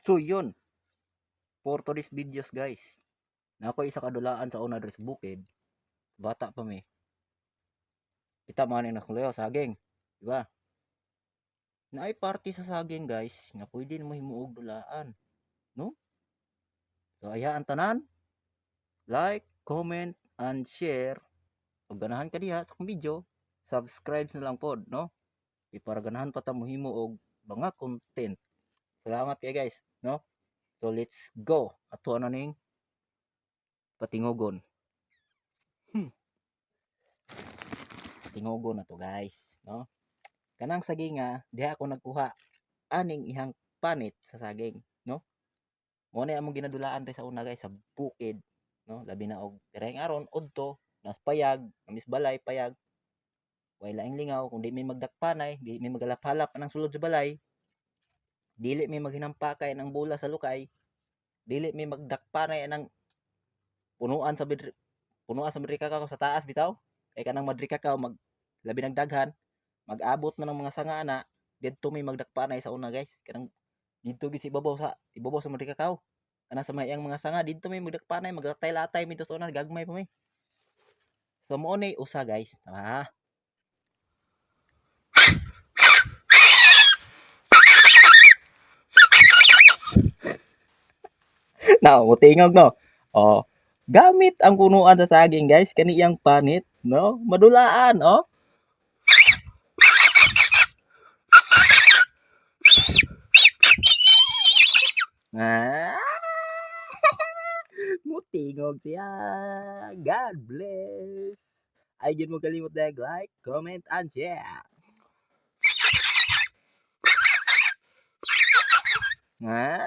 So yun, for today's videos guys, na ako isa kadulaan sa una sa bukid, bata pa mi. Kita man yung nakulayo saging, di ba? Na ay party sa saging guys, nga pwede mo himuog dulaan, no? So ayaan tanan, like, comment, and share. Pag ganahan ka diha sa akong video, subscribe na lang pod, no? Para ganahan pa ta mo himuog mga content. Salamat kay guys, no? So let's go. Ato na ning patingogon. Tingogon na to guys, no? Kanang saging nga diha ako nagkuha aning ihang panit sa saging, no? Mo na among ginadulaan sa una guys sa bukid, no? Labi na og direng aron udto, nas payag, namis balay payag. Way laing lingaw kung di may magdakpanay, di may magalap-halap anang sulod sa balay. Dili may maghinampakay ng bola sa lukay. Dili may magdakpanay anang punuan sa madri kakaw sa taas bitaw. Kay kanang madri kakaw mag labi nagdaghan, mag-abot man ng mga sanga ana, didto may magdakpanay sa una guys. Kanang dito gid sa ibabaw sa madri kakaw. Ana sa mayang mga sanga dito may magdakpanay, maglatay-latay minto sa una, gagmay pa may. So mo ni usa guys. Now, mutingog no. Oh, gamit ang punuan sa saging guys, kaniyang panit, no? Madulaan, oh. Ah, mutingog siya. God bless. Ay, mo kalimot na like, comment, and share. Ah,